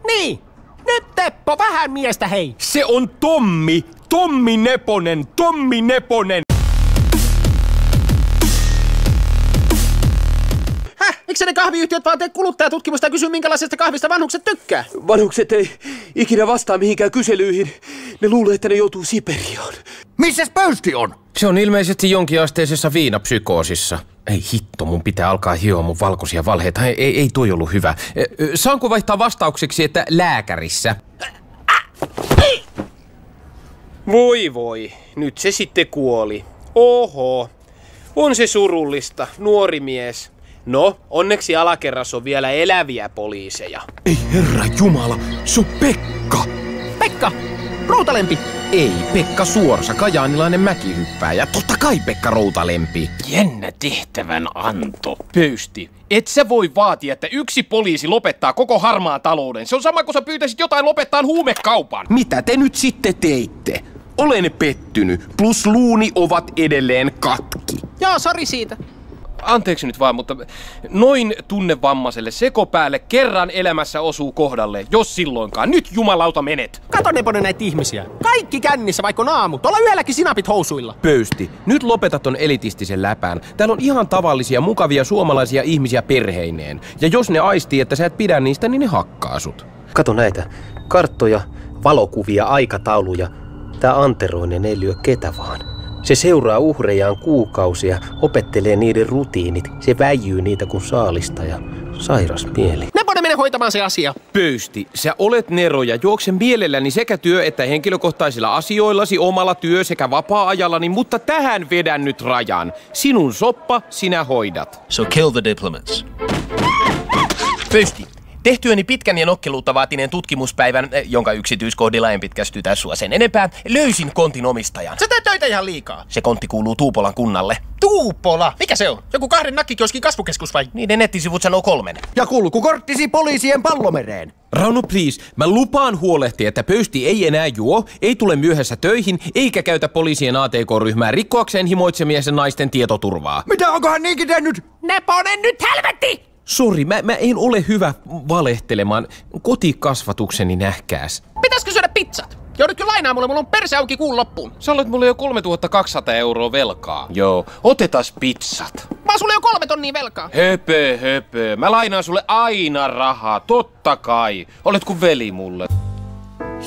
Niin. Nyt Teppo, vähän miestä hei. Se on Tommi. Tommi Neponen. Tommi Neponen. Miksi ne kahviyhtiöt vaan tee kuluttajatutkimusta ja kysyy, minkälaisesta kahvista vanhukset tykkää? Vanhukset ei ikinä vastaa mihinkään kyselyihin. Ne luulee, että ne joutuu Siperiaan. Missäs Pöysti on? Se on ilmeisesti jonkinasteisessa viinapsykoosissa. Ei hitto, mun pitää alkaa hioa mun valkoisia valheita. Ei toi ollut hyvä. Saanko vaihtaa vastaukseksi, että lääkärissä? Voi, nyt se sitten kuoli. Oho, on se surullista, nuori mies. No, onneksi alakerrassa on vielä eläviä poliiseja. Ei herra jumala, se on Pekka! Pekka! Routalempi! Ei, Pekka Suorsa, kajaanilainen mäkihyppääjä. Totta kai Pekka Routalempi. Jännä tehtävän anto. Pöysti, et sä voi vaatia, että yksi poliisi lopettaa koko harmaan talouden. Se on sama kuin sä pyytäisit jotain lopettaa huumekaupan. Mitä te nyt sitten teitte? Olen pettynyt, plus luuni ovat edelleen katki. Joo, sori siitä. Anteeksi nyt vaan, mutta noin tunnevammaiselle sekopäälle kerran elämässä osuu kohdalle, jos silloinkaan. Nyt jumalauta menet! Kato Neponen näitä ihmisiä. Kaikki kännissä, vaikka on aamu. Tuolla yölläkin sinapit housuilla. Pöysti, nyt lopetat ton elitistisen läpän. Täällä on ihan tavallisia, mukavia suomalaisia ihmisiä perheineen. Ja jos ne aistii, että sä et pidä niistä, niin ne hakkaa sut. Kato näitä. Karttoja, valokuvia, aikatauluja. Tää Anteroinen ei lyö ketä vaan. Se seuraa uhrejaan kuukausia, opettelee niiden rutiinit. Se väijyy niitä kuin saalistaja. Sairas mieli. Neponen mene hoitamaan se asia. Pöysti, sä olet Nero ja juoksen mielelläni sekä työ- että henkilökohtaisilla asioillasi, omalla työ- sekä vapaa-ajallani, mutta tähän vedän nyt rajan. Sinun soppa, sinä hoidat. So kill the diplomats. Pöysti, tehtyäni pitkän ja nokkeluutta vaatineen tutkimuspäivän, jonka yksityiskohdilla en pitkästytä sua sen enempää, löysin kontin omistajan. Sä teet töitä ihan liikaa. Se kontti kuuluu Tuupolan kunnalle. Tuupola? Mikä se on? Joku 2 nakkikioskin kasvukeskus vai? Niiden nettisivut sanoo 3. Ja kulkukorttisi poliisien pallomereen. Rauno, please. Mä lupaan huolehtia, että Pöysti ei enää juo, ei tule myöhässä töihin, eikä käytä poliisien ATK-ryhmää rikkoakseen himoitsemiensa naisten tietoturvaa. Mitä onkohan niinkin tehnyt? Neponen nyt helvetti! Sori, mä en ole hyvä valehtelemaan. Kotikasvatukseni nähkääs. Pitäisikö syödä pizzat? Joudut kyllä lainaa mulle, mulla on perse auki kuun loppuun. Sä olet mulle jo 3200 € velkaa. Joo, otetas pizzat. Mä oon sulle jo 3 tonnia velkaa. Höpö. Mä lainaan sulle aina rahaa, totta kai. Olet kuin veli mulle.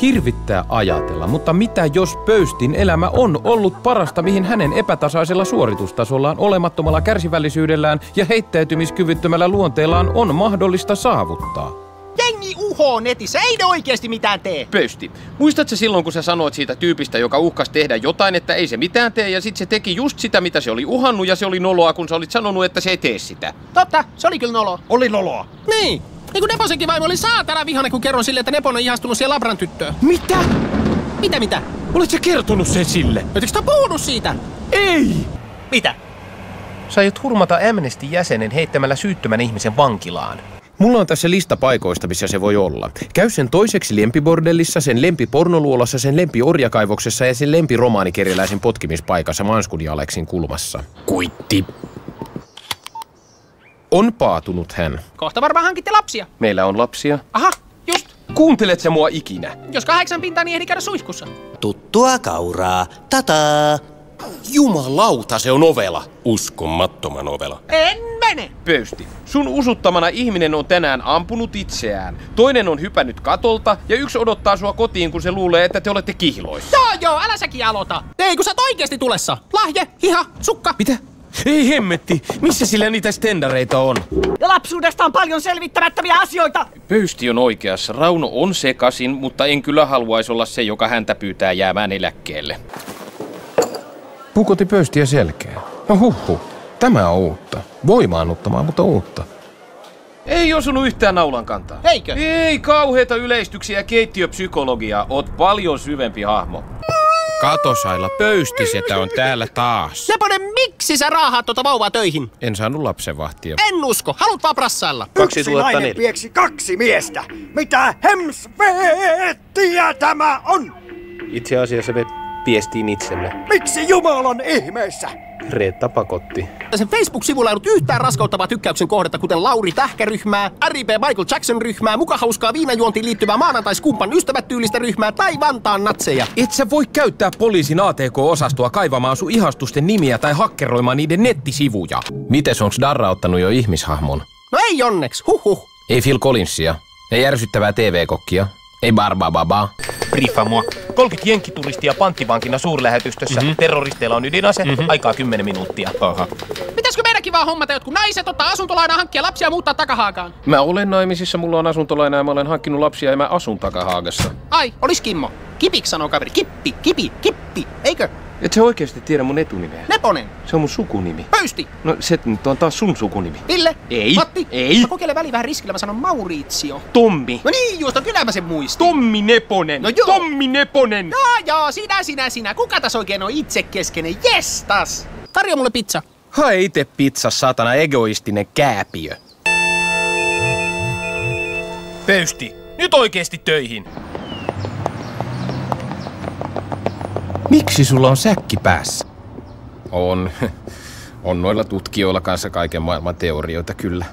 Hirvittää ajatella, mutta mitä jos Pöystin elämä on ollut parasta, mihin hänen epätasaisella suoritustasollaan, olemattomalla kärsivällisyydellään ja heittäytymiskyvyttömällä luonteellaan on mahdollista saavuttaa? Jengi uhoo netissä, ei ne oikeesti mitään tee. Pöysti, muistatko silloin, kun sä sanoit siitä tyypistä, joka uhkas tehdä jotain, että ei se mitään tee, ja sit se teki just sitä, mitä se oli uhannut, ja se oli noloa, kun sä olit sanonut, että se ei tee sitä? Totta, se oli kyllä noloa. Oli noloa. Niin. Niin kuin Neposenkin vaimo oli saatana vihane, kun kerron sille, että Nepon on ihastunut siihen labran tyttöön. Mitä? Mitä? Olet sä kertonut sen sille? Ettekö sä puhunut siitä? Ei! Mitä? Sä aiot hurmata Amnesty-jäsenen heittämällä syyttömän ihmisen vankilaan. Mulla on tässä lista paikoista, missä se voi olla. Käy sen toiseksi lempibordellissa, sen lempipornoluolassa, sen lempiorjakaivoksessa ja sen lempiromaanikeriläisen potkimispaikassa Manskun ja Aleksin kulmassa. Kuitti. On paatunut hän. Kohta varmaan hankitte lapsia. Meillä on lapsia. Aha, just. Kuuntelet sä mua ikinä? Jos 8 pintaa, niin ehdi käydä suihkussa. Tuttua kauraa. Tataa! Jumalauta, se on ovela. Uskomattoman ovela. En mene. Pöysti, sun usuttamana ihminen on tänään ampunut itseään. Toinen on hypännyt katolta ja yksi odottaa sua kotiin, kun se luulee, että te olette kihloissa. Joo, älä säkin aloita. Ei, kun sä oot oikeesti tulessa. Lahje, hiha, sukka. Mitä? Ei hemmetti, missä sillä niitä stendareita on? Ja lapsuudesta on paljon selvittämättömiä asioita. Pöysti on oikeassa. Rauno on sekasin, mutta en kyllä haluaisi olla se, joka häntä pyytää jäämään eläkkeelle. Pukotti Pöystiä selkeä. No huhhuh, tämä on uutta. Voimaannuttamaa, mutta uutta. Ei osunut yhtään naulan kantaa. Eikö? Ei kauheita yleistyksiä ja keittiöpsykologiaa. Oot paljon syvempi hahmo. Kato Saila, Pöystisetä on täällä taas. Neponen, miksi sä raahaat tuota vauvaa töihin? En saanut lapsenvahtia. En usko, haluat vaan brassailla. 2004. Nainen pieksi 2 miestä. Mitä hemsveettiä tämä on? Itse asiassa me piestiin itsemme. Miksi Jumalan ihmeessä? Reetta pakotti. Sen Facebook-sivulla ei ollut yhtään raskauttavaa tykkäyksen kohdetta, kuten Lauri Tähkä-ryhmää, R.I.P. Michael Jackson-ryhmää, muka hauskaa viinajuontiin liittyvää maanantaiskumpan ystävät-tyylistä ryhmää tai Vantaan natseja. Et sä voi käyttää poliisin ATK-osastoa kaivamaan sun ihastusten nimiä tai hakkeroimaan niiden nettisivuja. Mites onks Darra ottanut jo ihmishahmon? No ei onneksi, huhhuh. Ei Phil Collinsia, ei ärsyttävää TV-kokkia, ei Barbababa. Briefaa mua. 30 jenkkituristia panttivankina suurlähetystössä. Terroristeilla on ydinase. Aikaa 10 minuuttia. Aha. Pitäisikö meidänkin vaan hommata jotkut naiset, ottaa asuntolainaa, hankkia lapsia ja muuttaa takahaakaan? Mä olen naimisissa, mulla on asuntolaina ja mä olen hankkinut lapsia ja mä asun Takahaagassa. Ai, olis Kimmo. Kipiksi sanoo kaveri. Kippi. Eikö? Et sä oikeesti tiedä mun etunimeä? Neponen. Se on mun sukunimi. Pöysti. No se nyt on taas sun sukunimi. Ville. Ei. Matti. Ei. Mä kokeilen väliin vähän riskillä, mä sanon Mauriitsio. Tommi. No niin, just, kyllä mä sen muistin. Tommi Neponen. No joo. Tommi Neponen. Joo, sinä. Kuka tässä oikein on itsekeskeinen? Jestas. Tarjoa mulle pizza. Hae ite pizza, saatana egoistinen kääpiö. Pöysti. Nyt oikeesti töihin. Miksi sulla on säkki päässä? On noilla tutkijoilla kanssa kaiken maailman teorioita kyllä.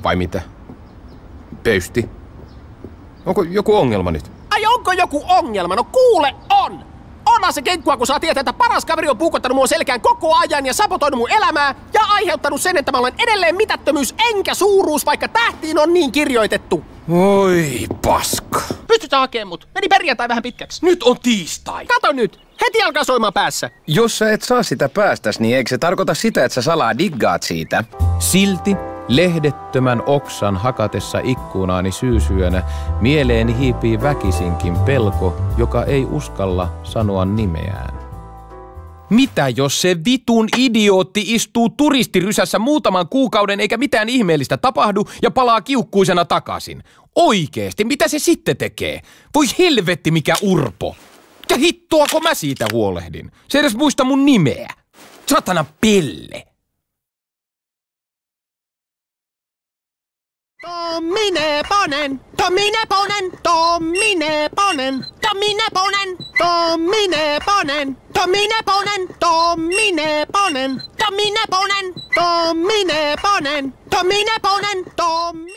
Vai mitä? Pöysti. Onko joku ongelma nyt? Ai onko joku ongelma? No kuule on! Onhan se kenkkua, kun saa tietää, että paras kaveri on puukottanut mua selkään koko ajan ja sabotoinut mun elämää ja aiheuttanut sen, että mä olen edelleen mitättömyys enkä suuruus, vaikka tähtiin on niin kirjoitettu. Oi paska. Pystyt sä hakemaan mut? Meni perjantai vähän pitkäksi. Nyt on tiistai. Kato nyt! Heti alkaa soimaan päässä. Jos sä et saa sitä päästäs, niin eikö se tarkoita sitä, että sä salaa diggaat siitä? Silti lehdettömän oksan hakatessa ikkunaani syysyönä mieleeni hiipii väkisinkin pelko, joka ei uskalla sanoa nimeään. Mitä jos se vitun idiootti istuu turistirysässä muutaman kuukauden eikä mitään ihmeellistä tapahdu ja palaa kiukkuisena takaisin? Oikeesti, mitä se sitten tekee? Voi helvetti mikä urpo! Ja hittoako mä siitä huolehdin? Se edes muista mun nimeä. Satana Pelle! Tommi Neponen, Tommi Neponen, Tommi Neponen, Tommi Neponen, Tommi Neponen, Tommi Neponen, Tommi Neponen, Tommi Neponen, Tommi Neponen, Tommi Neponen, Tommi